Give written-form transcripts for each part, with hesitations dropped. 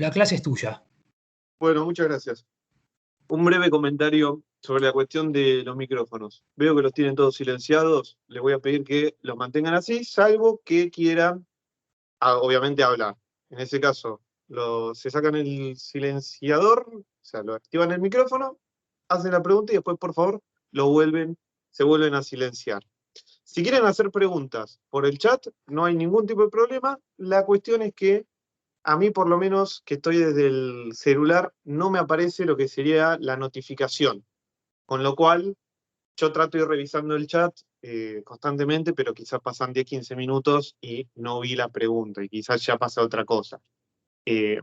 La clase es tuya. Bueno, muchas gracias. Un breve comentario sobre la cuestión de los micrófonos. Veo que los tienen todos silenciados. Les voy a pedir que los mantengan así, salvo que quieran, obviamente, hablar. En ese caso, se sacan el silenciador, o sea, lo activan el micrófono, hacen la pregunta y después, por favor, se vuelven a silenciar. Si quieren hacer preguntas por el chat, no hay ningún tipo de problema. La cuestión es que a mí, por lo menos, que estoy desde el celular, no me aparece lo que sería la notificación. Con lo cual, yo trato de ir revisando el chat constantemente, pero quizás pasan 10, 15 minutos y no vi la pregunta, y quizás ya pasa otra cosa. De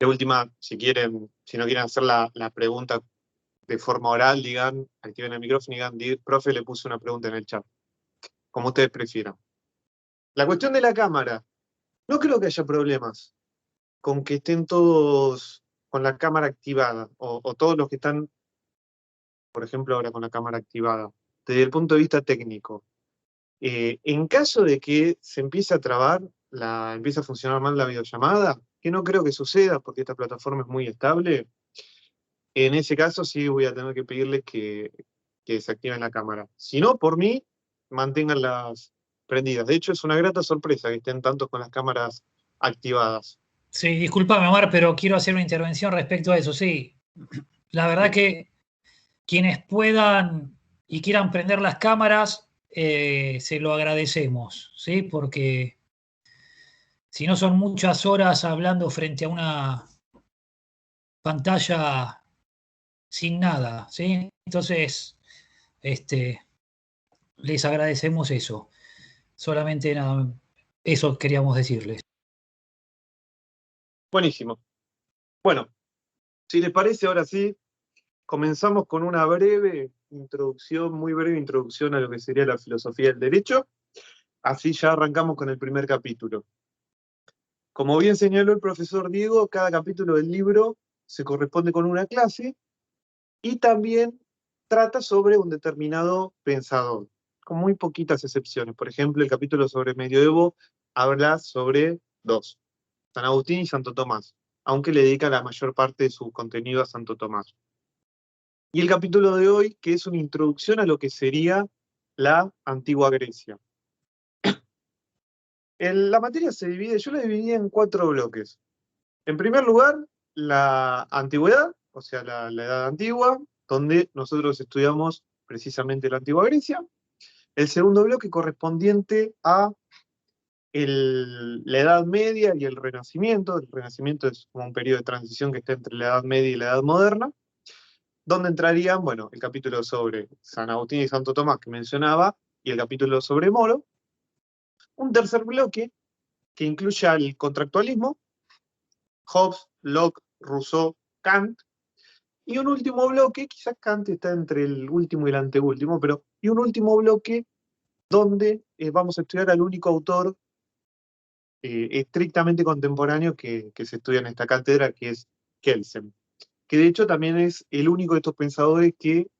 última, si no quieren hacer la pregunta de forma oral, digan, activen el micrófono y digan, profe, le puse una pregunta en el chat. Como ustedes prefieran. La cuestión de la cámara. No creo que haya problemas con que estén todos con la cámara activada, o todos los que están, por ejemplo, ahora con la cámara activada, desde el punto de vista técnico. En caso de que se empiece a trabar, empiece a funcionar mal la videollamada, que no creo que suceda porque esta plataforma es muy estable, en ese caso sí voy a tener que pedirles que desactiven la cámara. Si no, por mí, manténganlas prendidas. De hecho, es una grata sorpresa que estén tantos con las cámaras activadas. Sí, discúlpame, Omar, pero quiero hacer una intervención respecto a eso. Sí, la verdad que quienes puedan y quieran prender las cámaras, se lo agradecemos, ¿sí? Porque si no son muchas horas hablando frente a una pantalla sin nada, ¿sí? Entonces, les agradecemos eso. Solamente nada, eso queríamos decirles. Buenísimo. Bueno, si les parece, ahora sí, comenzamos con una breve introducción, muy breve introducción a lo que sería la filosofía del derecho. Así ya arrancamos con el primer capítulo. Como bien señaló el profesor Diego, cada capítulo del libro se corresponde con una clase y también trata sobre un determinado pensador, con muy poquitas excepciones. Por ejemplo, el capítulo sobre medioevo habla sobre dos, San Agustín y Santo Tomás, aunque le dedica la mayor parte de su contenido a Santo Tomás. Y el capítulo de hoy, que es una introducción a lo que sería la antigua Grecia. La materia se divide, yo la dividí en 4 bloques. En primer lugar, la antigüedad, o sea, la edad antigua, donde nosotros estudiamos precisamente la antigua Grecia. El segundo bloque correspondiente a la Edad Media y el Renacimiento. El Renacimiento es como un periodo de transición que está entre la Edad Media y la Edad Moderna, donde entrarían, bueno, el capítulo sobre San Agustín y Santo Tomás que mencionaba, y el capítulo sobre Moro. Un tercer bloque que incluye al contractualismo, Hobbes, Locke, Rousseau, Kant, y un último bloque, quizás Kant está entre el último y el anteúltimo, y un último bloque donde vamos a estudiar al único autor estrictamente contemporáneo que se estudia en esta cátedra, que es Kelsen, que de hecho también es el único de estos pensadores que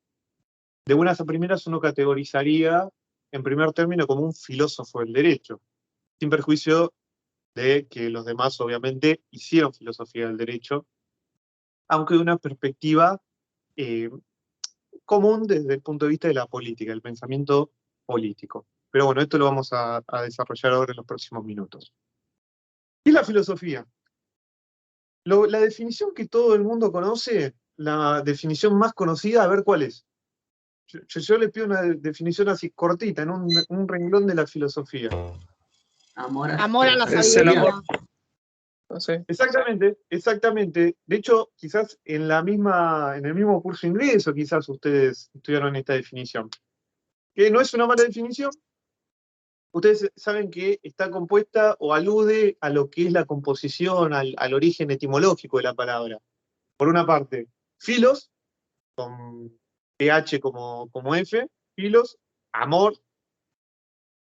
de buenas a primeras uno categorizaría en primer término como un filósofo del derecho, sin perjuicio de que los demás obviamente hicieron filosofía del derecho, aunque de una perspectiva común desde el punto de vista de la política, el pensamiento político. Pero bueno, esto lo vamos a desarrollar ahora en los próximos minutos. ¿Qué es la filosofía? La definición que todo el mundo conoce, la definición más conocida, a ver cuál es. Yo les pido una definición así cortita, en un renglón de la filosofía. Amor a la Es el sabiduría. amor. No sé. Exactamente, exactamente. De hecho, quizás en el mismo curso de ingreso, quizás ustedes estudiaron esta definición. Que no es una mala definición. Ustedes saben que está compuesta o alude a lo que es la composición, al origen etimológico de la palabra. Por una parte, filos, con ph como F, filos, amor,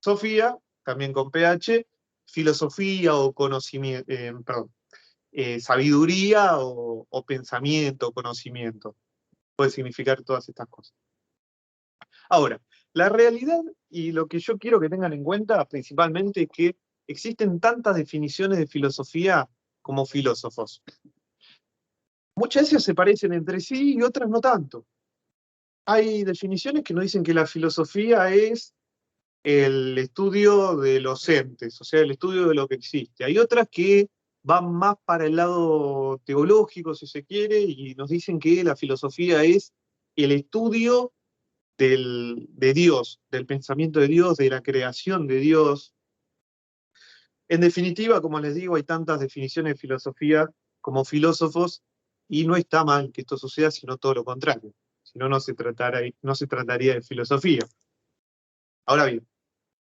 sofía, también con ph, filosofía o conocimiento, sabiduría o pensamiento, conocimiento. Puede significar todas estas cosas. Ahora, la realidad y lo que yo quiero que tengan en cuenta principalmente es que existen tantas definiciones de filosofía como filósofos. Muchas de ellas se parecen entre sí y otras no tanto. Hay definiciones que nos dicen que la filosofía es el estudio de los entes, o sea, el estudio de lo que existe. Hay otras que van más para el lado teológico, si se quiere, y nos dicen que la filosofía es el estudio de Dios, del pensamiento de Dios, de la creación de Dios. En definitiva, como les digo, hay tantas definiciones de filosofía como filósofos, y no está mal que esto suceda, sino todo lo contrario. Si no, no se trataría de filosofía. Ahora bien,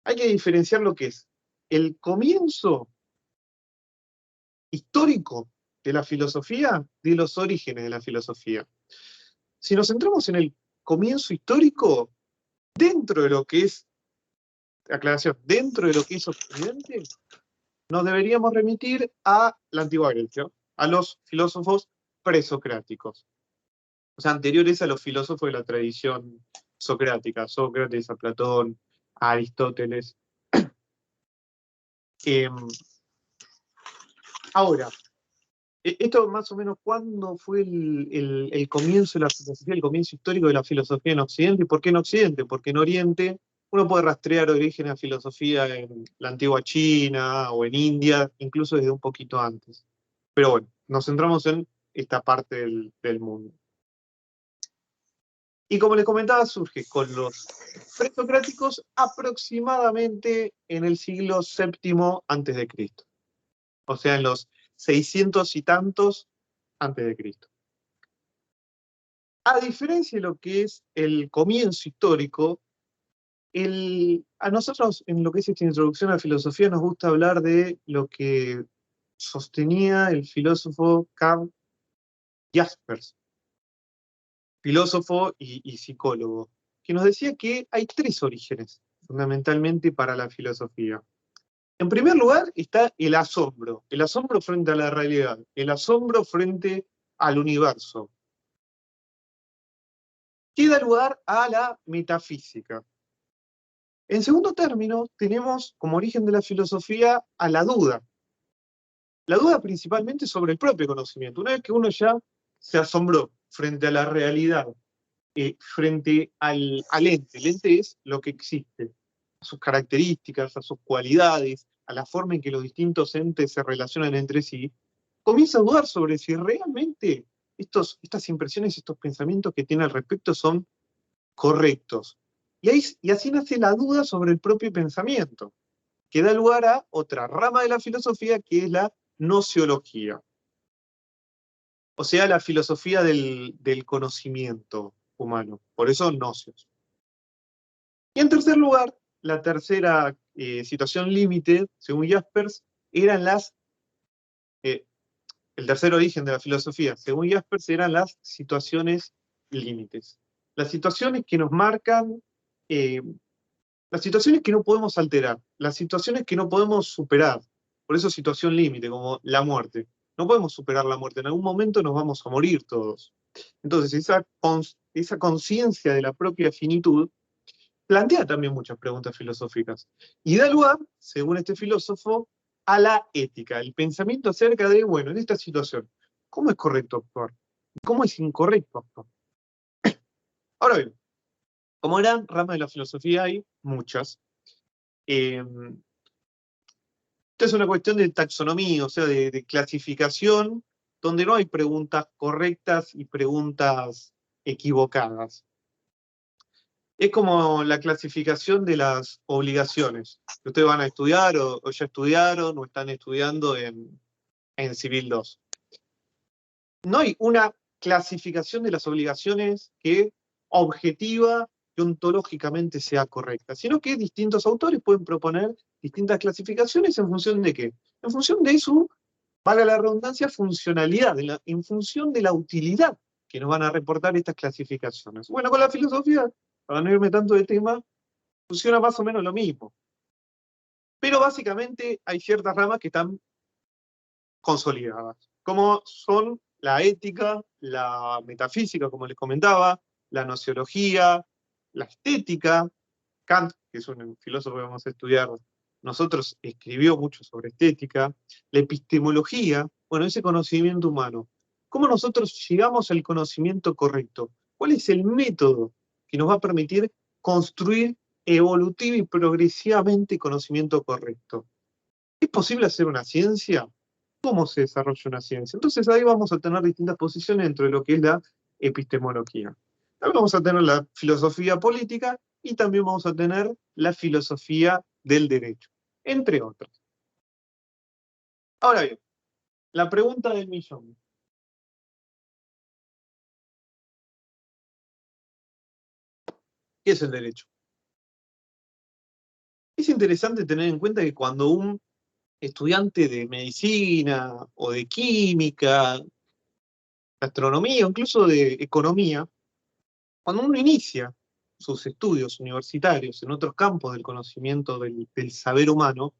hay que diferenciar lo que es el comienzo histórico de la filosofía de los orígenes de la filosofía. Si nos centramos en el comienzo histórico, dentro de lo que es, aclaración, dentro de lo que es Occidente, nos deberíamos remitir a la antigua Grecia, a los filósofos presocráticos, o sea, anteriores a los filósofos de la tradición socrática, Sócrates, a Platón, a Aristóteles. Ahora, esto más o menos, ¿cuándo fue el comienzo de la filosofía, el comienzo histórico de la filosofía en Occidente? ¿Y por qué en Occidente? Porque en Oriente uno puede rastrear orígenes de la filosofía en la antigua China o en India, incluso desde un poquito antes. Pero bueno, nos centramos en esta parte del mundo. Y como les comentaba, surge con los presocráticos aproximadamente en el siglo VII a.C. O sea, en los 600 y tantos antes de Cristo. A diferencia de lo que es el comienzo histórico, a nosotros en lo que es esta introducción a la filosofía nos gusta hablar de lo que sostenía el filósofo Karl Jaspers, filósofo y psicólogo, que nos decía que hay tres orígenes fundamentalmente para la filosofía. En primer lugar está el asombro frente a la realidad, el asombro frente al universo, que da lugar a la metafísica. En segundo término, tenemos como origen de la filosofía a la duda principalmente sobre el propio conocimiento. Una vez que uno ya se asombró frente a la realidad, frente al ente, el ente es lo que existe, a sus características, a sus cualidades, a la forma en que los distintos entes se relacionan entre sí, comienza a dudar sobre si realmente estas impresiones, estos pensamientos que tiene al respecto son correctos. Y así nace la duda sobre el propio pensamiento, que da lugar a otra rama de la filosofía, que es la nociología. O sea, la filosofía del conocimiento humano. Por eso, nocios. Y en tercer lugar, la tercera situación límite, según Jaspers, eran el tercer origen de la filosofía, según Jaspers, eran las situaciones límites. Las situaciones que nos marcan, las situaciones que no podemos alterar, las situaciones que no podemos superar. Por eso situación límite, como la muerte. No podemos superar la muerte, en algún momento nos vamos a morir todos. Entonces, esa conciencia de la propia finitud plantea también muchas preguntas filosóficas. Y da lugar, según este filósofo, a la ética, el pensamiento acerca de, bueno, en esta situación, ¿cómo es correcto actuar? ¿Cómo es incorrecto actuar? Ahora bien, como gran rama de la filosofía hay muchas. Esto es una cuestión de taxonomía, o sea, de clasificación, donde no hay preguntas correctas y preguntas equivocadas. Es como la clasificación de las obligaciones, que ustedes van a estudiar o ya estudiaron o están estudiando en Civil 2. No hay una clasificación de las obligaciones que objetiva y ontológicamente sea correcta, sino que distintos autores pueden proponer distintas clasificaciones en función de ¿qué? En función de su, valga la redundancia, funcionalidad, en función de la utilidad que nos van a reportar estas clasificaciones. Bueno, con la filosofía, para no irme tanto de tema, funciona más o menos lo mismo. Pero básicamente hay ciertas ramas que están consolidadas, como son la ética, la metafísica, como les comentaba, la nociología, la estética. Kant, que es un filósofo que vamos a estudiar nosotros, escribió mucho sobre estética, la epistemología, Bueno, ese conocimiento humano. ¿Cómo nosotros llegamos al conocimiento correcto? ¿Cuál es el método que nos va a permitir construir evolutiva y progresivamente conocimiento correcto? ¿Es posible hacer una ciencia? ¿Cómo se desarrolla una ciencia? Entonces ahí vamos a tener distintas posiciones dentro de lo que es la epistemología. También vamos a tener la filosofía política y también vamos a tener la filosofía del derecho, entre otras. Ahora bien, la pregunta del millón. ¿Qué es el derecho? Es interesante tener en cuenta que cuando un estudiante de medicina o de química, de astronomía o incluso de economía, cuando uno inicia sus estudios universitarios en otros campos del conocimiento del saber humano,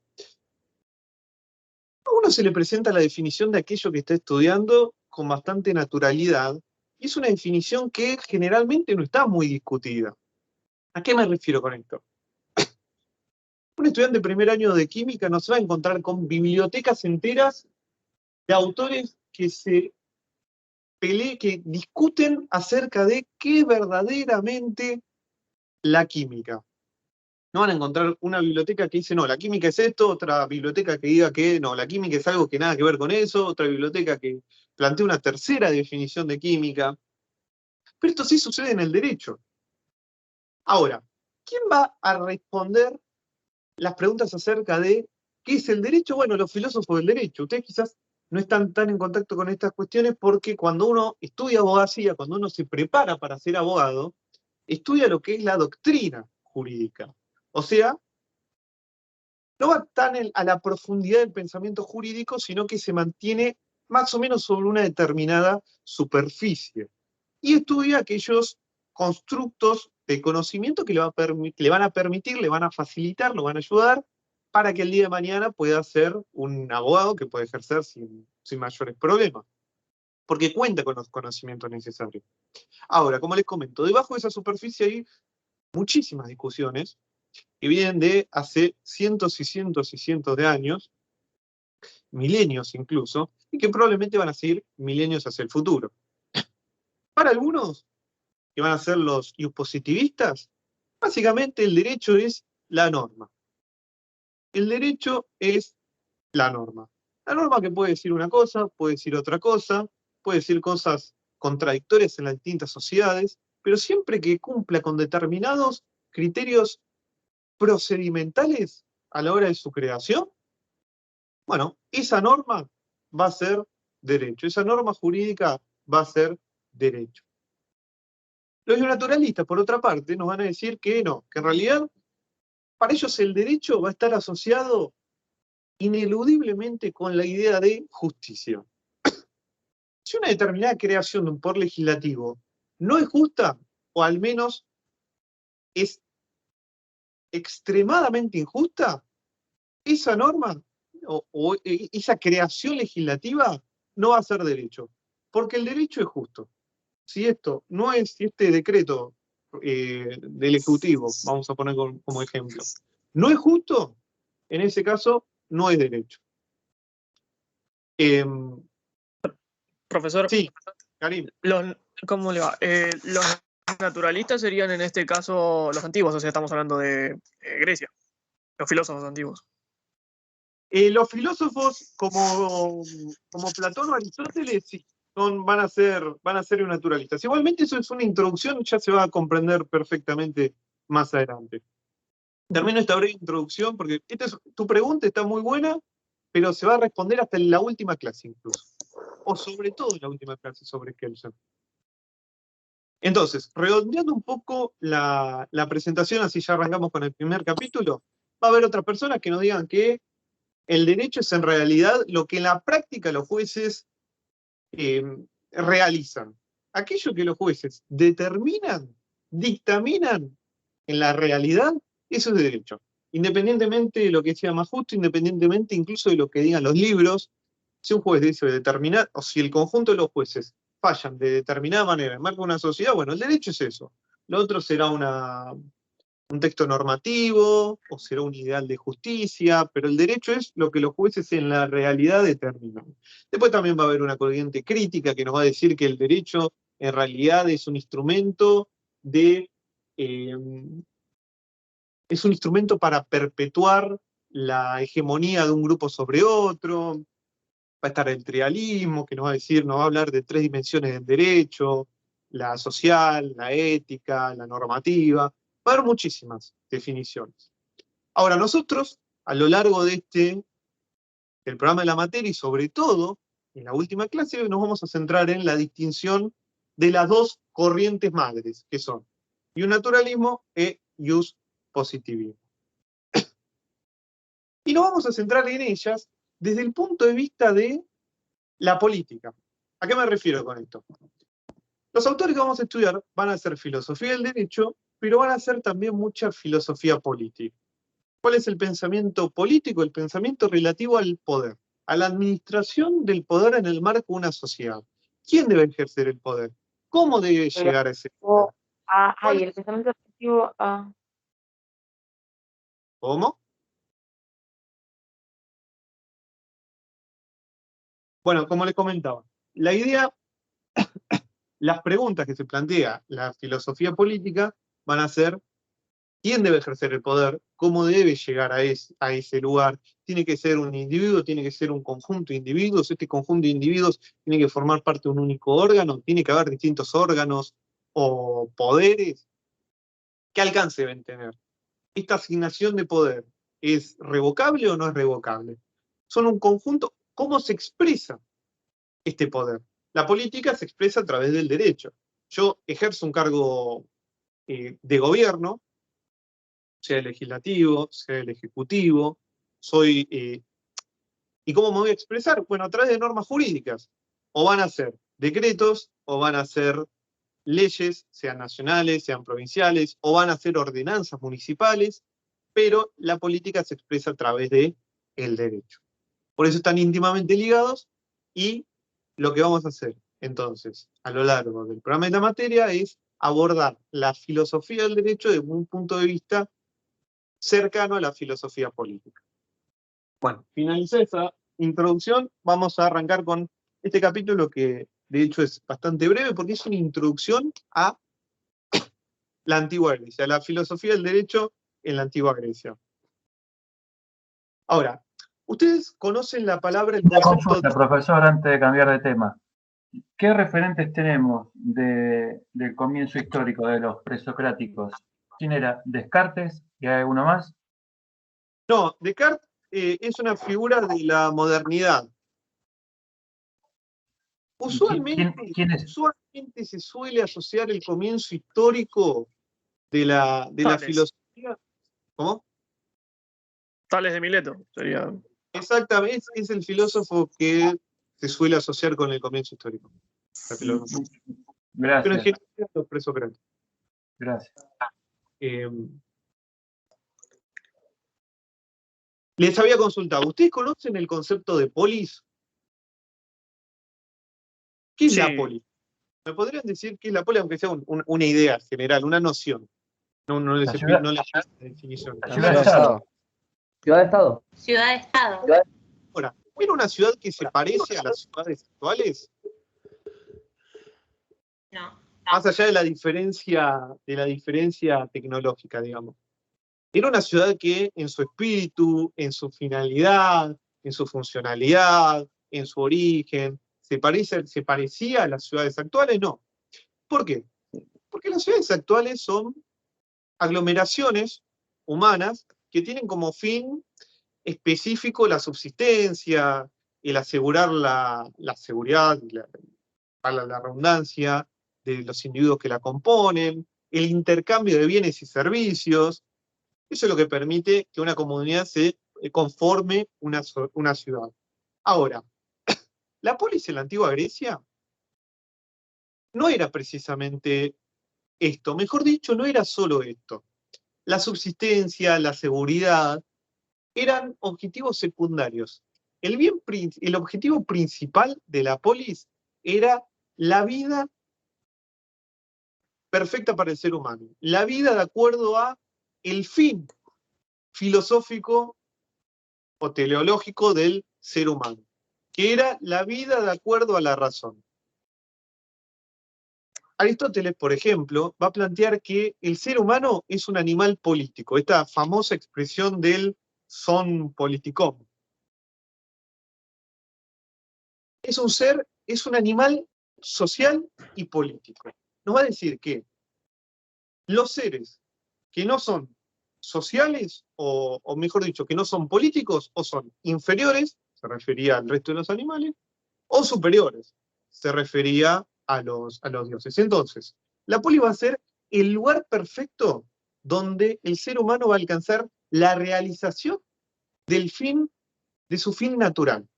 a uno se le presenta la definición de aquello que está estudiando con bastante naturalidad, y es una definición que generalmente no está muy discutida. ¿A qué me refiero con esto? Un estudiante de primer año de química no se va a encontrar con bibliotecas enteras de autores que discuten acerca de qué es verdaderamente la química. No van a encontrar una biblioteca que dice, no, la química es esto, otra biblioteca que diga que no, la química es algo que nada que ver con eso, otra biblioteca que plantea una tercera definición de química. Pero esto sí sucede en el derecho. Ahora, ¿quién va a responder las preguntas acerca de qué es el derecho? Bueno, los filósofos del derecho. Ustedes quizás no están tan en contacto con estas cuestiones porque cuando uno estudia abogacía, cuando uno se prepara para ser abogado, estudia lo que es la doctrina jurídica. O sea, no va tan a la profundidad del pensamiento jurídico, sino que se mantiene más o menos sobre una determinada superficie. Y estudia aquellos constructos de conocimiento que le van a permitir, le van a facilitar, lo van a ayudar para que el día de mañana pueda ser un abogado que puede ejercer sin mayores problemas, porque cuenta con los conocimientos necesarios. Ahora, como les comento, debajo de esa superficie hay muchísimas discusiones que vienen de hace cientos y cientos y cientos de años, milenios incluso, y que probablemente van a seguir milenios hacia el futuro. Para algunos, que van a ser los positivistas, básicamente el derecho es la norma. El derecho es la norma. La norma que puede decir una cosa, puede decir otra cosa, puede decir cosas contradictorias en las distintas sociedades, pero siempre que cumpla con determinados criterios procedimentales a la hora de su creación, bueno, esa norma va a ser derecho, esa norma jurídica va a ser derecho. Los naturalistas, por otra parte, nos van a decir que no, que en realidad para ellos el derecho va a estar asociado ineludiblemente con la idea de justicia. Si una determinada creación de un poder legislativo no es justa, o al menos es extremadamente injusta, esa norma o esa creación legislativa no va a ser derecho, porque el derecho es justo. Si este decreto del Ejecutivo, vamos a poner como ejemplo, no es justo, en ese caso no es derecho. Profesor, sí, Karim. ¿Cómo le va? Los naturalistas serían en este caso los antiguos, o sea, estamos hablando de Grecia, los filósofos antiguos. Los filósofos como Platón o Aristóteles sí, van a ser naturalistas. Igualmente eso es una introducción, ya se va a comprender perfectamente más adelante. Termino esta breve introducción porque tu pregunta está muy buena, pero se va a responder hasta en la última clase incluso. O sobre todo en la última clase sobre Kelsen. Entonces, redondeando un poco la presentación, así ya arrancamos con el primer capítulo, va a haber otras personas que nos digan que el derecho es en realidad lo que en la práctica los jueces realizan. Aquello que los jueces determinan, dictaminan en la realidad, eso es derecho. Independientemente de lo que sea más justo, independientemente incluso de lo que digan los libros, si un juez dice determinar, o si el conjunto de los jueces fallan de determinada manera en marco de una sociedad, bueno, el derecho es eso. Lo otro será una un texto normativo, o será un ideal de justicia, pero el derecho es lo que los jueces en la realidad determinan. Después también va a haber una corriente crítica que nos va a decir que el derecho en realidad es un instrumento es un instrumento para perpetuar la hegemonía de un grupo sobre otro. Va a estar el trialismo, que nos va a decir, nos va a hablar de 3 dimensiones del derecho: la social, la ética, la normativa. Va a haber muchísimas definiciones. Ahora, nosotros, a lo largo del programa de la materia, y sobre todo en la última clase, nos vamos a centrar en la distinción de las 2 corrientes madres, que son iusnaturalismo e iuspositivismo. Y nos vamos a centrar en ellas desde el punto de vista de la política. ¿A qué me refiero con esto? Los autores que vamos a estudiar van a hacer filosofía del derecho, pero van a hacer también mucha filosofía política. ¿Cuál es el pensamiento político? El pensamiento relativo al poder, a la administración del poder en el marco de una sociedad. ¿Quién debe ejercer el poder? ¿Cómo debe llegar a ese poder? Y el pensamiento relativo a... ¿Cómo? Bueno, como les comentaba, la idea, las preguntas que se plantea la filosofía política van a ser: ¿quién debe ejercer el poder? ¿Cómo debe llegar a ese lugar? ¿Tiene que ser un individuo? ¿Tiene que ser un conjunto de individuos? ¿Este conjunto de individuos tiene que formar parte de un único órgano? ¿Tiene que haber distintos órganos o poderes? ¿Qué alcance deben tener? ¿Esta asignación de poder es revocable o no es revocable? Son un conjunto. ¿Cómo se expresa este poder? La política se expresa a través del derecho. Yo ejerzo un cargo de gobierno, sea el legislativo, sea el ejecutivo, ¿y cómo me voy a expresar? Bueno, a través de normas jurídicas. O van a ser decretos, o van a ser leyes, sean nacionales, sean provinciales, o van a ser ordenanzas municipales, pero la política se expresa a través del derecho. Por eso están íntimamente ligados, y lo que vamos a hacer, entonces, a lo largo del programa de la materia, es abordar la filosofía del derecho desde un punto de vista cercano a la filosofía política. Bueno, finalizada esa introducción, vamos a arrancar con este capítulo que de hecho es bastante breve porque es una introducción a la antigua Grecia, a la filosofía del derecho en la antigua Grecia. Ahora, ustedes conocen la palabra, el concepto... Una consulta, profesor, antes de cambiar de tema. ¿Qué referentes tenemos del comienzo histórico de los presocráticos? ¿Quién era? ¿Descartes? ¿Y hay alguno más? No, Descartes es una figura de la modernidad. Usualmente se suele asociar el comienzo histórico de la filosofía. ¿Cómo? Tales de Mileto sería. Exactamente, es el filósofo que se suele asociar con el comienzo histórico. Gracias. Pero en general los presocráticos. Gracias. Les había consultado, ¿ustedes conocen el concepto de polis? ¿Qué es la polis? ¿Me podrían decir qué es la polis, aunque sea una idea general, una noción? No les explico la definición. Ciudad-estado. Ciudad-estado. Ciudad-estado. Ahora, ¿era una ciudad que se parece a las ciudades actuales? No. Más allá de la diferencia tecnológica, digamos. Era una ciudad que en su espíritu, en su finalidad, en su funcionalidad, en su origen, ¿se parecía a las ciudades actuales? No. ¿Por qué? Porque las ciudades actuales son aglomeraciones humanas que tienen como fin específico la subsistencia, el asegurar la seguridad, la redundancia de los individuos que la componen, el intercambio de bienes y servicios. Eso es lo que permite que una comunidad se conforme una ciudad. Ahora, la polis en la antigua Grecia no era precisamente esto. Mejor dicho, no era solo esto. La subsistencia, la seguridad, eran objetivos secundarios. El objetivo principal de la polis era la vida perfecta para el ser humano. La vida de acuerdo a el fin filosófico o teleológico del ser humano, que era la vida de acuerdo a la razón. Aristóteles, por ejemplo, va a plantear que el ser humano es un animal político, esta famosa expresión del son politikon. Es un ser, es un animal social y político. Nos va a decir que los seres que no son sociales, o mejor dicho, que no son políticos, o son inferiores, se refería al resto de los animales, o superiores, se refería a los dioses. Entonces, la polis va a ser el lugar perfecto donde el ser humano va a alcanzar la realización del fin, de su fin natural,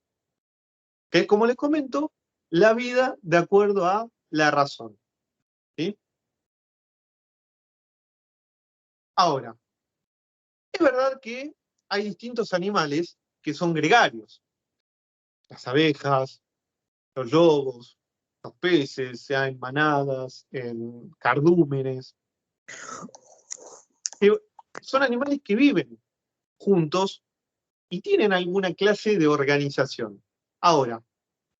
que es, como les comento, la vida de acuerdo a la razón. ¿Sí? Ahora, es verdad que hay distintos animales que son gregarios. Las abejas, los lobos, los peces, sea en manadas, en cardúmenes. Que son animales que viven juntos y tienen alguna clase de organización. Ahora,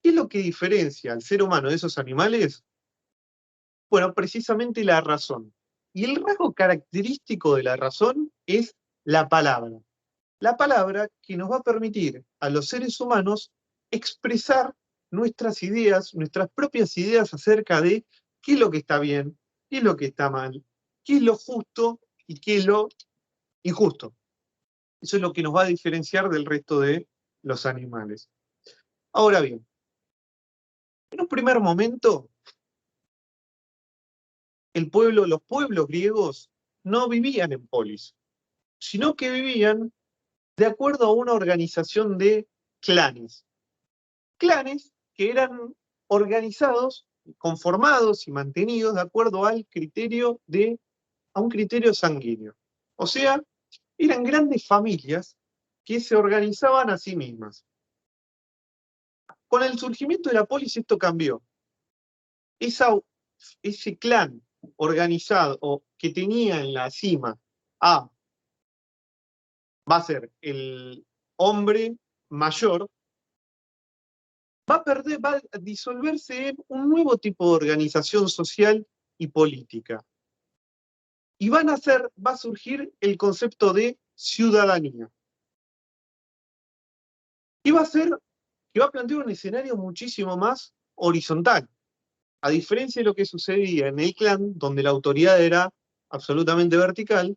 ¿qué es lo que diferencia al ser humano de esos animales? Bueno, precisamente la razón. Y el rasgo característico de la razón es la palabra. La palabra que nos va a permitir a los seres humanos expresar nuestras ideas, nuestras propias ideas acerca de qué es lo que está bien, qué es lo que está mal, qué es lo justo y qué es lo injusto. Eso es lo que nos va a diferenciar del resto de los animales. Ahora bien, en un primer momento, los pueblos griegos no vivían en polis, sino que vivían de acuerdo a una organización de clanes. Clanes que eran organizados, conformados y mantenidos de acuerdo a un criterio sanguíneo. O sea, eran grandes familias que se organizaban a sí mismas. Con el surgimiento de la polis esto cambió. Ese clan organizado o que tenía en la cima va a ser el hombre mayor, va a disolverse en un nuevo tipo de organización social y política. Y va a surgir el concepto de ciudadanía. Y va a plantear un escenario muchísimo más horizontal. A diferencia de lo que sucedía en el clan, donde la autoridad era absolutamente vertical,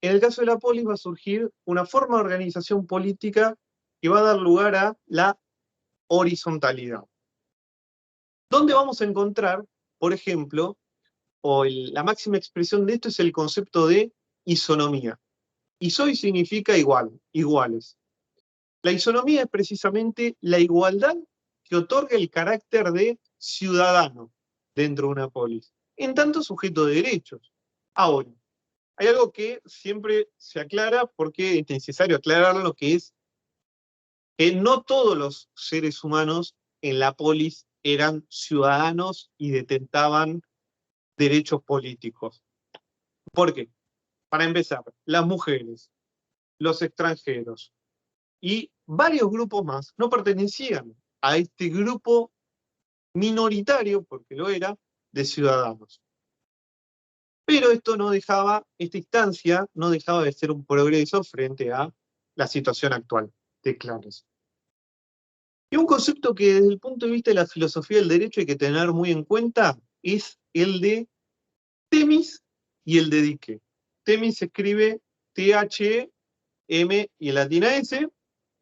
en el caso de la polis va a surgir una forma de organización política que va a dar lugar a la horizontalidad. ¿Dónde vamos a encontrar, por ejemplo, la máxima expresión de esto es el concepto de isonomía? Isoi significa igual, iguales. La isonomía es precisamente la igualdad que otorga el carácter de ciudadano dentro de una polis, en tanto sujeto de derechos. Ahora, hay algo que siempre se aclara porque es necesario aclararlo, lo que es que no todos los seres humanos en la polis eran ciudadanos y detentaban derechos políticos. ¿Por qué? Para empezar, las mujeres, los extranjeros y varios grupos más no pertenecían a este grupo minoritario, porque lo era, de ciudadanos. Pero esta instancia no dejaba de ser un progreso frente a la situación actual de clanes. Y un concepto que desde el punto de vista de la filosofía del derecho hay que tener muy en cuenta es el de temis y el de dique. Temis se escribe T-H-E-M y en latina S,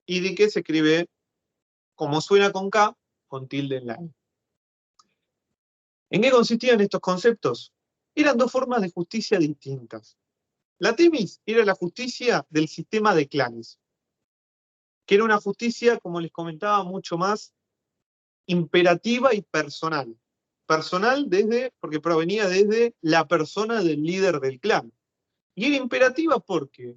y dique se escribe como suena con K, con tilde en la E. ¿En qué consistían estos conceptos? Eran dos formas de justicia distintas. La temis era la justicia del sistema de clanes, que era una justicia, como les comentaba, mucho más imperativa y personal. Personal porque provenía desde la persona del líder del clan. Y era imperativa porque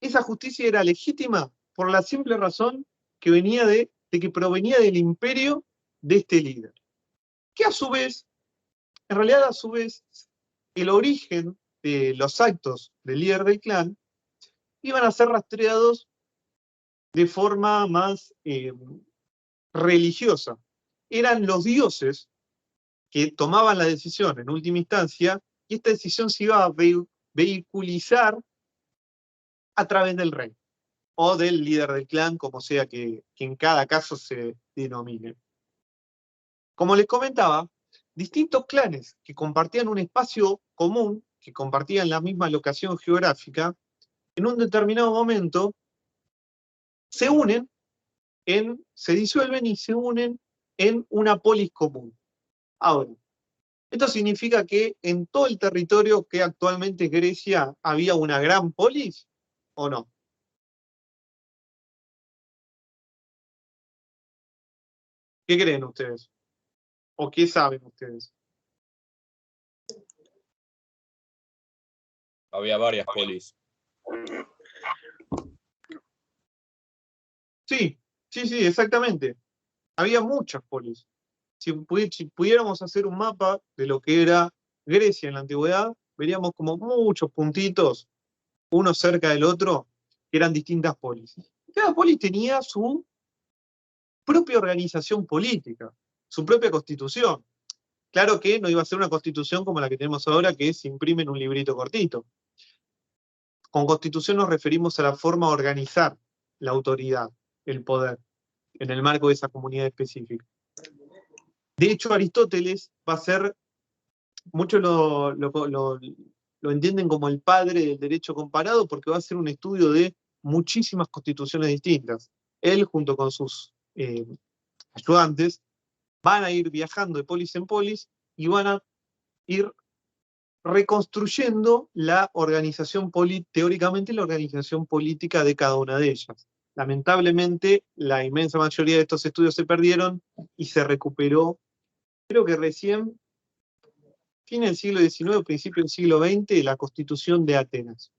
esa justicia era legítima por la simple razón que venía de que provenía del imperio de este líder. Que a su vez, en realidad a su vez, el origen los actos del líder del clan iban a ser rastreados de forma más religiosa. Eran los dioses que tomaban la decisión en última instancia, y esta decisión se iba a vehiculizar a través del rey, o del líder del clan, como sea que en cada caso se denomine. Como les comentaba, distintos clanes que compartían un espacio común, que compartían la misma locación geográfica, en un determinado momento se disuelven y se unen en una polis común. Ahora, esto significa que en todo el territorio que actualmente es Grecia había una gran polis, ¿o no? ¿Qué creen ustedes? ¿O qué saben ustedes? Había varias polis. Sí, exactamente. Había muchas polis. Si pudiéramos hacer un mapa de lo que era Grecia en la antigüedad, veríamos como muchos puntitos, uno cerca del otro, que eran distintas polis. Cada polis tenía su propia organización política, su propia constitución. Claro que no iba a ser una constitución como la que tenemos ahora, que se imprime en un librito cortito. Con constitución nos referimos a la forma de organizar la autoridad, el poder, en el marco de esa comunidad específica. De hecho, Aristóteles va a ser, muchos lo entienden como el padre del derecho comparado, porque va a hacer un estudio de muchísimas constituciones distintas. Él, junto con sus ayudantes, van a ir viajando de polis en polis y van a ir reconstruyendo la organización teóricamente la organización política de cada una de ellas. Lamentablemente, la inmensa mayoría de estos estudios se perdieron y se recuperó, creo que recién, fin del siglo XIX, principio del siglo XX, la Constitución de Atenas,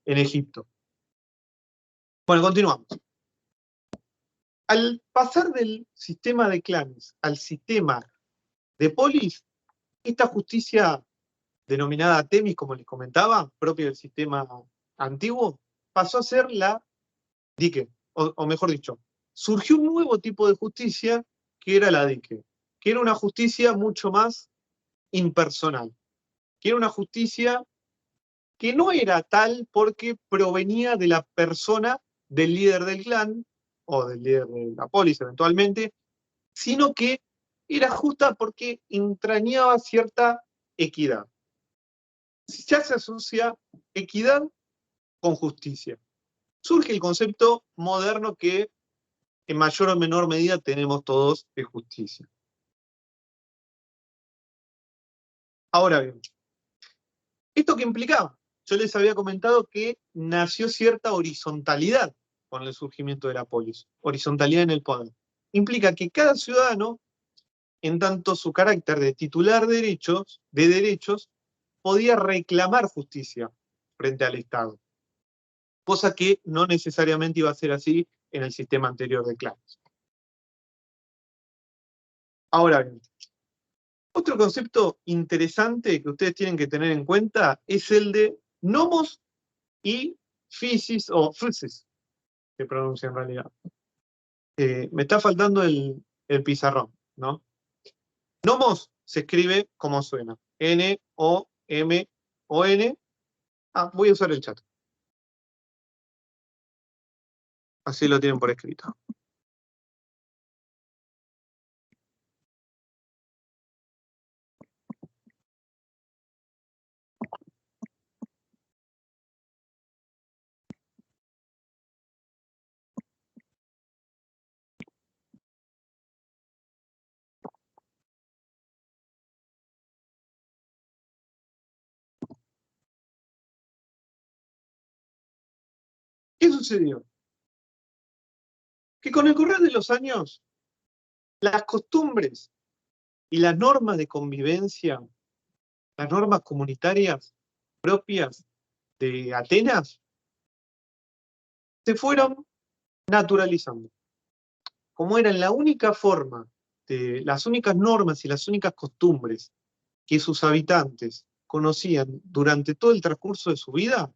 en Egipto. Bueno, continuamos. Al pasar del sistema de clanes al sistema de polis, esta justicia denominada Temis, como les comentaba, propia del sistema antiguo, pasó a ser la dique, o mejor dicho, surgió un nuevo tipo de justicia que era la dique, que era una justicia mucho más impersonal, que era una justicia que no era tal porque provenía de la persona del líder del clan, o del líder de la polis eventualmente, sino que era justa porque entrañaba cierta equidad. Ya se asocia equidad con justicia. Surge el concepto moderno que en mayor o menor medida tenemos todos de justicia. Ahora bien, ¿esto qué implicaba? Yo les había comentado que nació cierta horizontalidad con el surgimiento de la polis, horizontalidad en el poder. Implica que cada ciudadano, en tanto su carácter de titular de derechos, podía reclamar justicia frente al Estado, cosa que no necesariamente iba a ser así en el sistema anterior de clanes. Ahora bien, otro concepto interesante que ustedes tienen que tener en cuenta es el de nomos y physis, o physis, se pronuncia en realidad. Me está faltando el pizarrón, ¿no? Nomos se escribe como suena, N-O-M-O-N. Voy a usar el chat. Así lo tienen por escrito. ¿Qué sucedió? Que con el correr de los años, las costumbres y las normas de convivencia, las normas comunitarias propias de Atenas, se fueron naturalizando. Como eran la única forma, las únicas normas y las únicas costumbres que sus habitantes conocían durante todo el transcurso de su vida,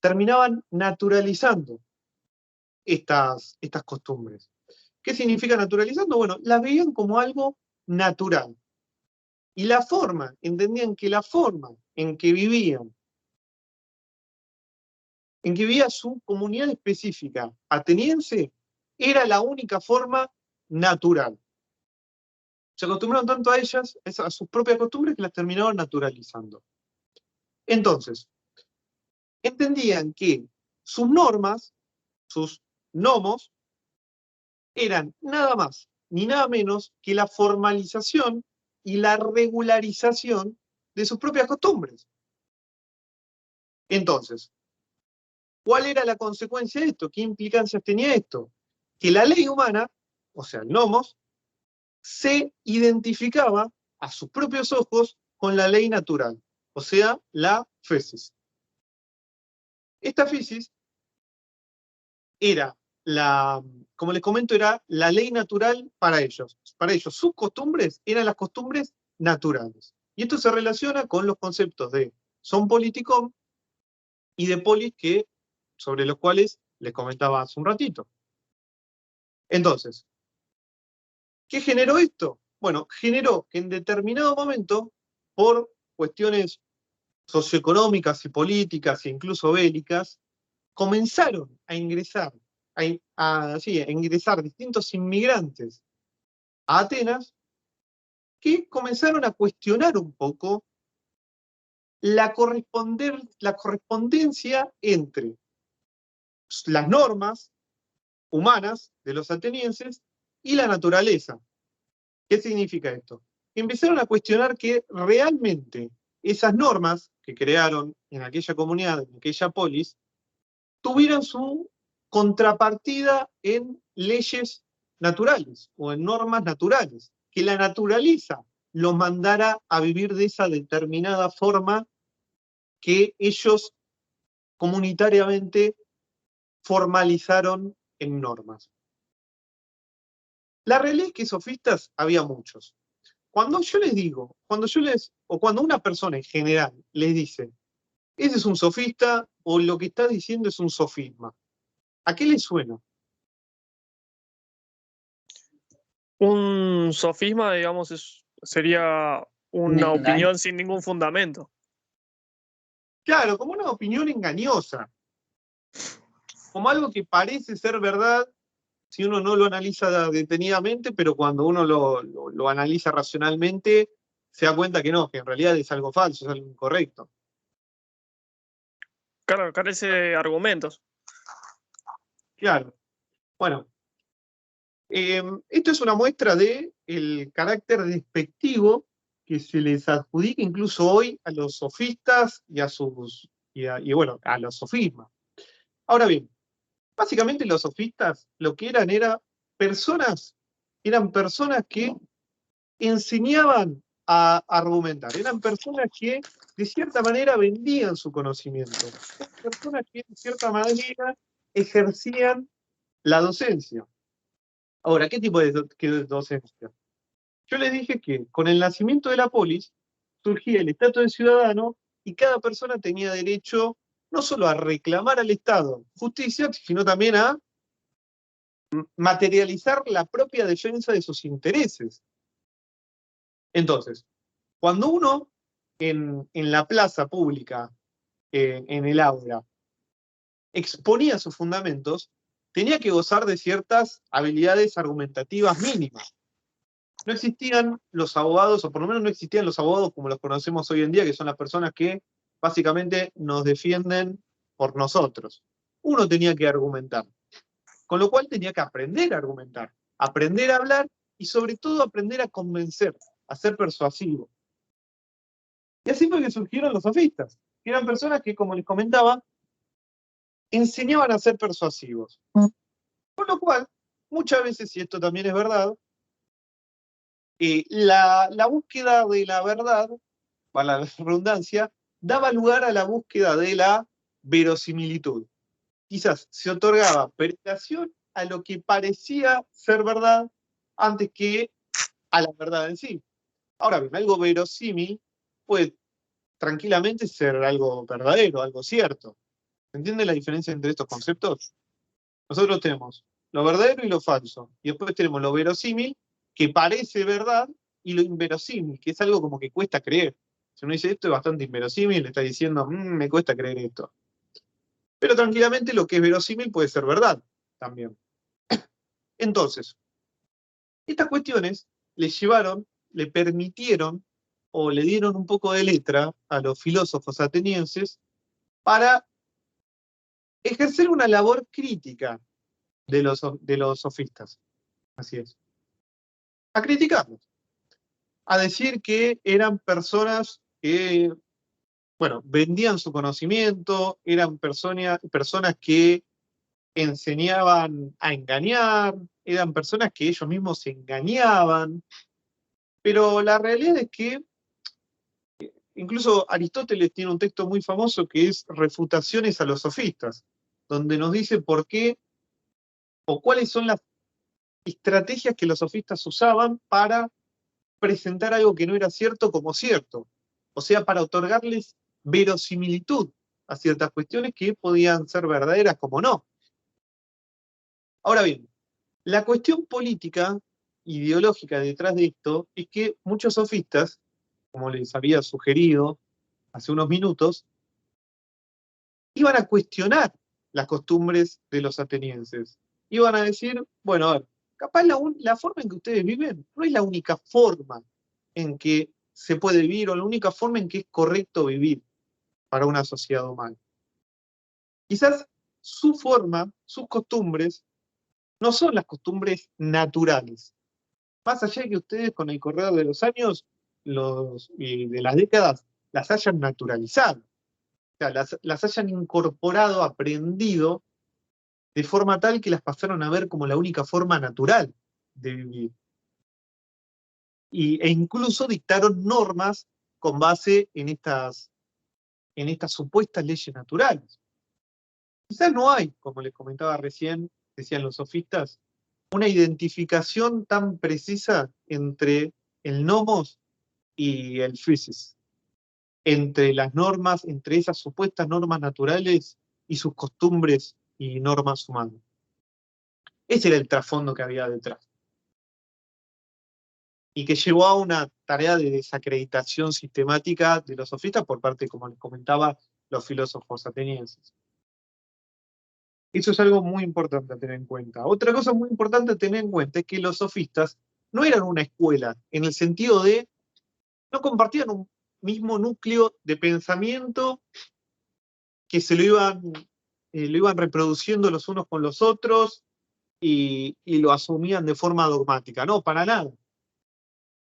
terminaban naturalizando estas costumbres. ¿Qué significa naturalizando? Bueno, las veían como algo natural. Y la forma, entendían que la forma en que vivía su comunidad específica ateniense, era la única forma natural. Se acostumbraron tanto a ellas, a sus propias costumbres, que las terminaron naturalizando. Entonces, entendían que sus normas, sus nomos, eran nada más ni nada menos que la formalización y la regularización de sus propias costumbres. Entonces, ¿cuál era la consecuencia de esto? ¿Qué implicancias tenía esto? Que la ley humana, o sea, el nomos, se identificaba a sus propios ojos con la ley natural, o sea, la physis. Esta physis era como les comento, era la ley natural para ellos. Para ellos, sus costumbres eran las costumbres naturales. Y esto se relaciona con los conceptos de son politicum y de polis, sobre los cuales les comentaba hace un ratito. Entonces, ¿qué generó esto? Bueno, generó que en determinado momento, por cuestiones socioeconómicas y políticas e incluso bélicas, comenzaron a ingresar distintos inmigrantes a Atenas que comenzaron a cuestionar un poco la correspondencia entre las normas humanas de los atenienses y la naturaleza. ¿Qué significa esto? Empezaron a cuestionar que realmente esas normas que crearon en aquella comunidad, en aquella polis, tuvieran su contrapartida en leyes naturales o en normas naturales, que la naturaleza los mandara a vivir de esa determinada forma que ellos comunitariamente formalizaron en normas. La realidad es que sofistas había muchos. Cuando yo les digo, cuando una persona en general les dice, ese es un sofista, o lo que está diciendo es un sofisma, ¿a qué les suena? Un sofisma, digamos, sería una opinión sin ningún fundamento. Claro, como una opinión engañosa. Como algo que parece ser verdad si uno no lo analiza detenidamente, pero cuando uno lo analiza racionalmente, se da cuenta que no, que en realidad es algo falso, es algo incorrecto. Claro, carece de argumentos. Claro. Bueno, esto es una muestra del carácter despectivo que se les adjudica incluso hoy a los sofistas y a los sofismas. Ahora bien, básicamente los sofistas lo que eran eran personas que enseñaban a argumentar, eran personas que de cierta manera vendían su conocimiento, eran personas que de cierta manera ejercían la docencia. Ahora, ¿qué tipo de docencia? Yo les dije que con el nacimiento de la polis surgía el estatus de ciudadano y cada persona tenía derecho no solo a reclamar al Estado justicia, sino también a materializar la propia defensa de sus intereses. Entonces, cuando uno en la plaza pública, en el aula, exponía sus fundamentos, tenía que gozar de ciertas habilidades argumentativas mínimas. No existían los abogados, o por lo menos no existían los abogados como los conocemos hoy en día, que son las personas que básicamente nos defienden por nosotros. Uno tenía que argumentar, con lo cual tenía que aprender a argumentar, aprender a hablar y sobre todo aprender a convencer, a ser persuasivo. Y así fue que surgieron los sofistas, que eran personas que, como les comentaba, enseñaban a ser persuasivos. Con lo cual, muchas veces, y esto también es verdad, la búsqueda de la verdad, para la redundancia, daba lugar a la búsqueda de la verosimilitud. Quizás se otorgaba prestación a lo que parecía ser verdad antes que a la verdad en sí. Ahora bien, algo verosímil puede tranquilamente ser algo verdadero, algo cierto. ¿Se entiende la diferencia entre estos conceptos? Nosotros tenemos lo verdadero y lo falso. Y después tenemos lo verosímil, que parece verdad, y lo inverosímil, que es algo como que cuesta creer. Si uno dice esto es bastante inverosímil, le está diciendo, me cuesta creer esto. Pero tranquilamente lo que es verosímil puede ser verdad también. Entonces, estas cuestiones le permitieron o le dieron un poco de letra a los filósofos atenienses para ejercer una labor crítica de los sofistas. Así es. A criticarlos. A decir que eran personas que, bueno, vendían su conocimiento, eran personas que enseñaban a engañar, eran personas que ellos mismos se engañaban, pero la realidad es que incluso Aristóteles tiene un texto muy famoso que es Refutaciones a los sofistas, donde nos dice por qué o cuáles son las estrategias que los sofistas usaban para presentar algo que no era cierto como cierto, o sea, para otorgarles verosimilitud a ciertas cuestiones que podían ser verdaderas como no. Ahora bien, la cuestión política, ideológica detrás de esto, es que muchos sofistas, como les había sugerido hace unos minutos, iban a cuestionar las costumbres de los atenienses. Iban a decir, bueno, a ver, capaz la forma en que ustedes viven no es la única forma en que se puede vivir o la única forma en que es correcto vivir para una sociedad humana. Quizás su forma, sus costumbres, no son las costumbres naturales. Más allá de que ustedes con el correr de los años y de las décadas las hayan naturalizado. O sea, las hayan incorporado, aprendido, de forma tal que las pasaron a ver como la única forma natural de vivir. E incluso dictaron normas con base en estas supuestas leyes naturales. Quizás no hay, como les comentaba recién, decían los sofistas, una identificación tan precisa entre el nomos y el physis, entre las normas, entre esas supuestas normas naturales y sus costumbres y normas humanas. Ese era el trasfondo que había detrás. Y que llevó a una tarea de desacreditación sistemática de los sofistas por parte, como les comentaba, los filósofos atenienses. Eso es algo muy importante a tener en cuenta. Otra cosa muy importante a tener en cuenta es que los sofistas no eran una escuela, en el sentido de no compartían un mismo núcleo de pensamiento que se lo iban reproduciendo los unos con los otros y lo asumían de forma dogmática. No, para nada.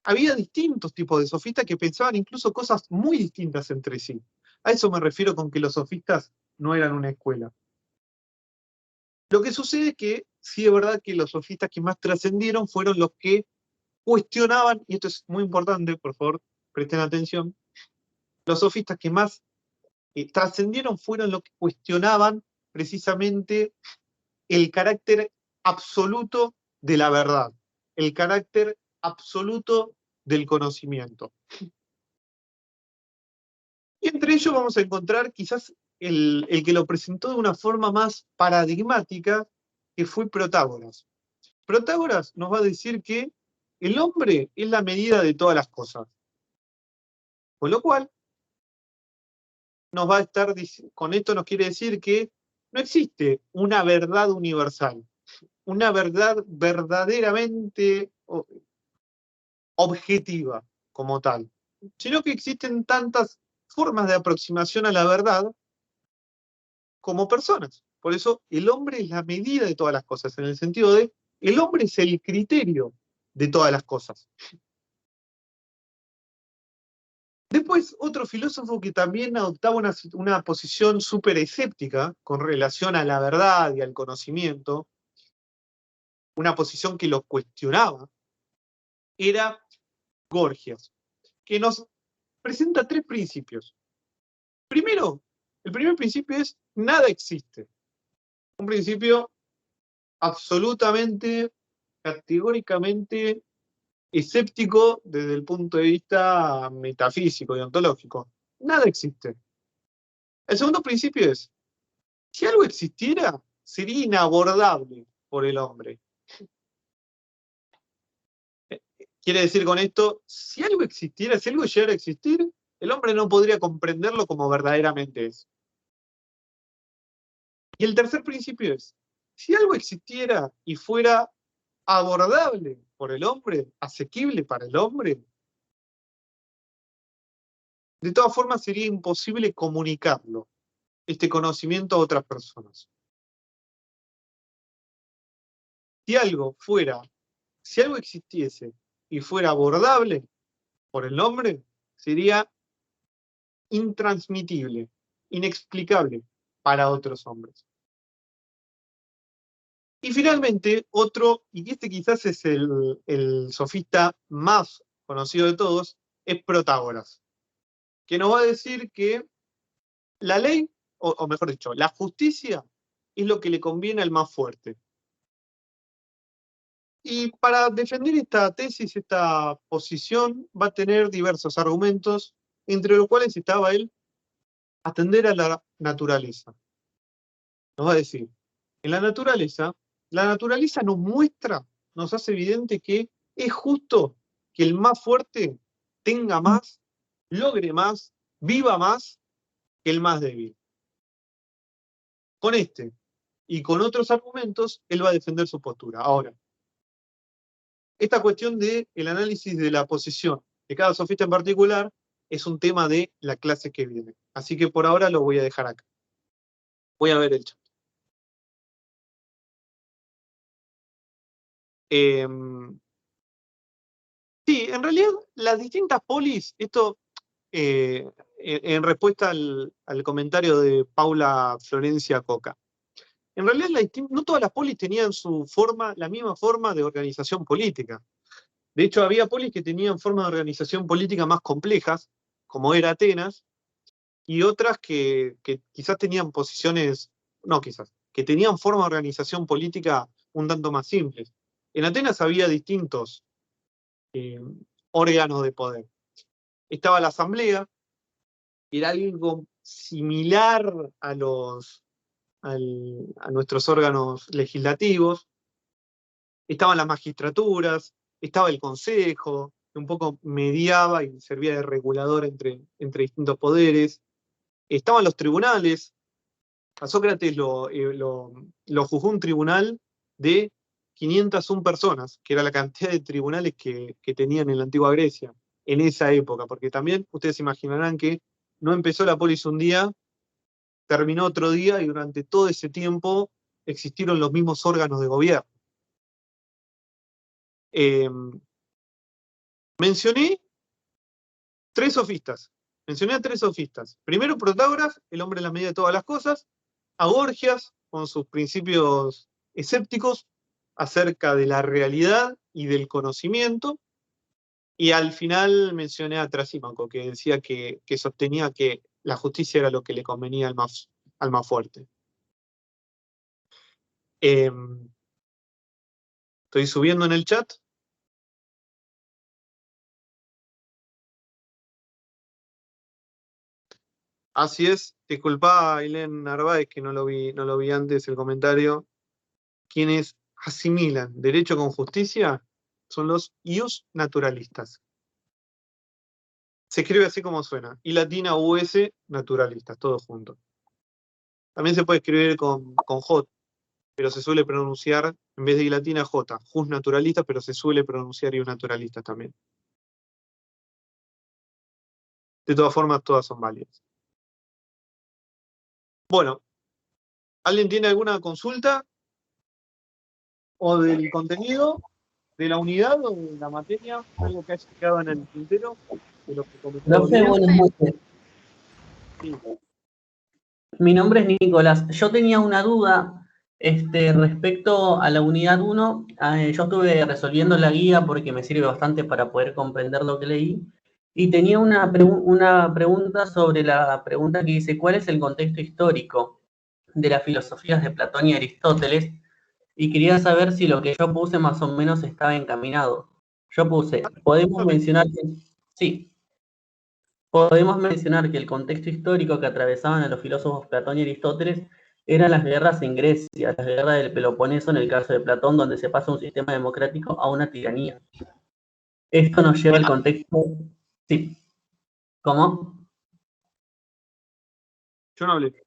Había distintos tipos de sofistas que pensaban incluso cosas muy distintas entre sí. A eso me refiero con que los sofistas no eran una escuela. Lo que sucede es que sí es verdad que los sofistas que más trascendieron fueron los que cuestionaban, y esto es muy importante, por favor, presten atención, los sofistas que más trascendieron fueron los que cuestionaban precisamente el carácter absoluto de la verdad, el carácter absoluto del conocimiento. Y entre ellos vamos a encontrar quizás el que lo presentó de una forma más paradigmática, que fue Protágoras. Protágoras nos va a decir que el hombre es la medida de todas las cosas. Con lo cual, nos va a estar, con esto nos quiere decir que no existe una verdad universal, una verdad verdaderamente objetiva como tal, sino que existen tantas formas de aproximación a la verdad como personas. Por eso el hombre es la medida de todas las cosas, en el sentido de el hombre es el criterio de todas las cosas. Después, otro filósofo que también adoptaba una posición súper escéptica con relación a la verdad y al conocimiento, una posición que lo cuestionaba, era Gorgias, que nos presenta tres principios. Primero, el primer principio es nada existe. Un principio absolutamente, categóricamente escéptico desde el punto de vista metafísico y ontológico. nada existe. El segundo principio es, si algo existiera, sería inabordable por el hombre. Quiere decir con esto, si algo existiera, si algo llegara a existir, el hombre no podría comprenderlo como verdaderamente es. Y el tercer principio es, si algo existiera y fuera abordable por el hombre, asequible para el hombre, de todas formas sería imposible comunicarlo, este conocimiento a otras personas. Si algo existiese y fuera abordable por el hombre, sería intransmitible, inexplicable para otros hombres. Y finalmente, otro, y este quizás es el sofista más conocido de todos, es Protágoras, que nos va a decir que la ley, o mejor dicho, la justicia es lo que le conviene al más fuerte. Y para defender esta tesis, esta posición, va a tener diversos argumentos, entre los cuales estaba el atender a la naturaleza. Nos va a decir, en la naturaleza nos muestra, nos hace evidente que es justo que el más fuerte tenga más, logre más, viva más que el más débil. Con este y con otros argumentos, él va a defender su postura. Ahora, esta cuestión del análisis de la posición de cada sofista en particular es un tema de la clase que viene. Así que por ahora lo voy a dejar acá. Voy a ver el chat. Sí, en realidad las distintas polis, esto en respuesta al comentario de Paula Florencia Coca. En realidad no todas las polis tenían la misma forma de organización política. De hecho, había polis que tenían formas de organización política más complejas, como era Atenas, y otras que quizás tenían que tenían forma de organización política un tanto más simples. En Atenas había distintos órganos de poder. Estaba la asamblea, que era algo similar a nuestros órganos legislativos. Estaban las magistraturas, estaba el consejo, que un poco mediaba y servía de regulador entre distintos poderes. Estaban los tribunales. A Sócrates lo juzgó un tribunal de 501 personas, que era la cantidad de tribunales que tenían en la antigua Grecia, en esa época, porque también ustedes imaginarán que no empezó la polis un día, terminó otro día, y durante todo ese tiempo existieron los mismos órganos de gobierno. Mencioné a tres sofistas. Primero Protágoras, el hombre en la medida de todas las cosas. A Gorgias, con sus principios escépticos acerca de la realidad y del conocimiento. Y al final mencioné a Trasímaco, que decía que sostenía que la justicia era lo que le convenía al más fuerte. Estoy subiendo en el chat. Así es, disculpa Ailén Narváez que no lo vi antes el comentario. Quienes asimilan derecho con justicia son los ius naturalistas. Se escribe así como suena, y latina US naturalistas, todos juntos. También se puede escribir con J, pero se suele pronunciar, en vez de latina, J, jus naturalistas, pero se suele pronunciar ius naturalistas también. De todas formas, todas son válidas. Bueno, ¿alguien tiene alguna consulta? ¿O del contenido, de la unidad, o de la materia? ¿Algo que haya quedado en el tintero? De lo que Profe, buenas noches. Sí. Mi nombre es Nicolás. Yo tenía una duda respecto a la unidad 1. Yo estuve resolviendo la guía porque me sirve bastante para poder comprender lo que leí. Y tenía una pregunta sobre la pregunta que dice, ¿cuál es el contexto histórico de las filosofías de Platón y Aristóteles? Y quería saber si lo que yo puse más o menos estaba encaminado. Yo puse, podemos mencionar... Sí. Podemos mencionar que el contexto histórico que atravesaban a los filósofos Platón y Aristóteles eran las guerras en Grecia, las guerras del Peloponeso en el caso de Platón, donde se pasa un sistema democrático a una tiranía. Esto nos lleva al contexto... Sí. ¿Cómo? Yo no hablé.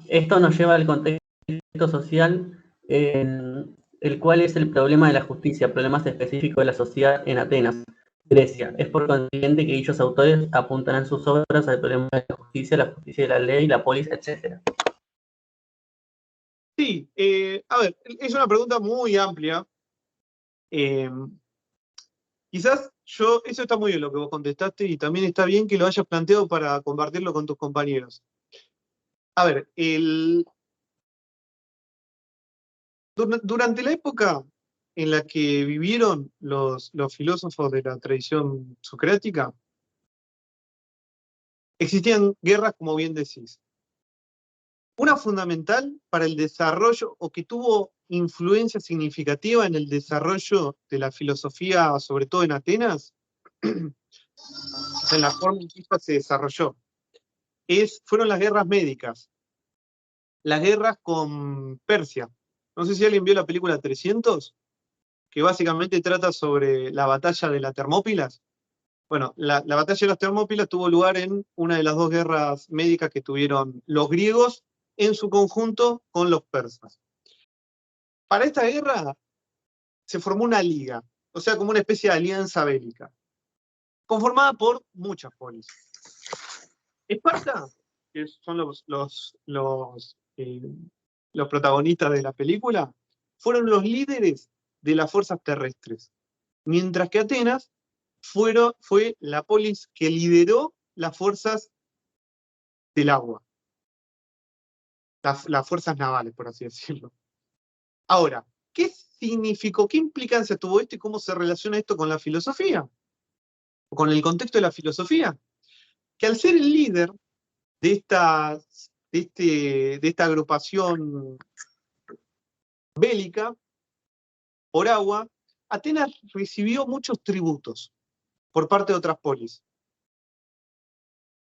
Esto nos lleva al contexto social en el cual es el problema de la justicia, problemas específicos de la sociedad en Atenas, Grecia. Es por consiguiente que dichos autores apuntan en sus obras al problema de la justicia de la ley, la polis, etc. Sí, a ver, es una pregunta muy amplia. Quizás eso está muy bien lo que vos contestaste y también está bien que lo hayas planteado para compartirlo con tus compañeros. A ver, durante la época en la que vivieron los filósofos de la tradición socrática, existían guerras, como bien decís. Una fundamental para el desarrollo, o que tuvo influencia significativa en el desarrollo de la filosofía, sobre todo en Atenas, en la forma en que esta se desarrolló, fueron las guerras médicas, las guerras con Persia. No sé si alguien vio la película 300, que básicamente trata sobre la batalla de las Termópilas. Bueno, la batalla de las Termópilas tuvo lugar en una de las dos guerras médicas que tuvieron los griegos en su conjunto con los persas. Para esta guerra se formó una liga, o sea, como una especie de alianza bélica, conformada por muchas polis. Esparta, que son los protagonistas de la película, fueron los líderes de las fuerzas terrestres, mientras que Atenas fue la polis que lideró las fuerzas del agua, las fuerzas navales, por así decirlo. Ahora, ¿qué significó, qué implicancia tuvo esto y cómo se relaciona esto con la filosofía? O con el contexto de la filosofía. Que al ser el líder de esta agrupación bélica por agua, Atenas recibió muchos tributos por parte de otras polis.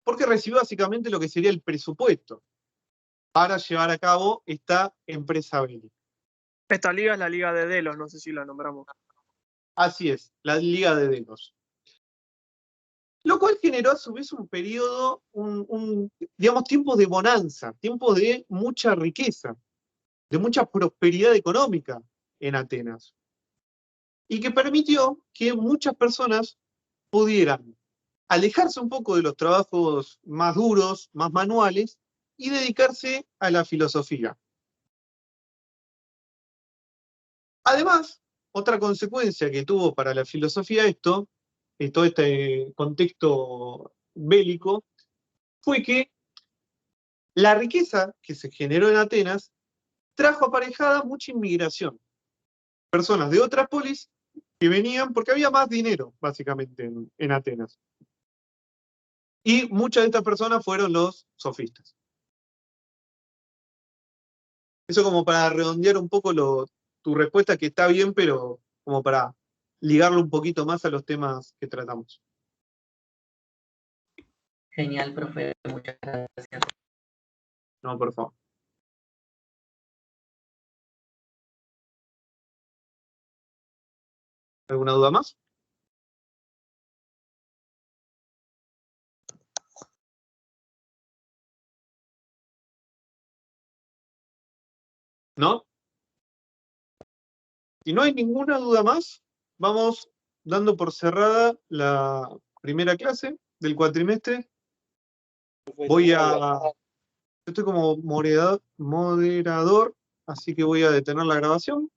Porque recibió básicamente lo que sería el presupuesto para llevar a cabo esta empresa bélica. Esta liga es la Liga de Delos, no sé si la nombramos. Así es, la Liga de Delos. Lo cual generó a su vez un periodo, digamos, tiempos de bonanza, tiempos de mucha riqueza, de mucha prosperidad económica en Atenas. Y que permitió que muchas personas pudieran alejarse un poco de los trabajos más duros, más manuales, y dedicarse a la filosofía. Además, otra consecuencia que tuvo para la filosofía todo este contexto bélico, fue que la riqueza que se generó en Atenas trajo aparejada mucha inmigración. Personas de otras polis que venían porque había más dinero, básicamente, en Atenas. Y muchas de estas personas fueron los sofistas. Eso como para redondear un poco tu respuesta, que está bien, pero como para ligarlo un poquito más a los temas que tratamos. Genial, profe, muchas gracias. No, por favor. ¿Alguna duda más? ¿No? Si no hay ninguna duda más, vamos dando por cerrada la primera clase del cuatrimestre. Yo estoy como moderador, así que voy a detener la grabación.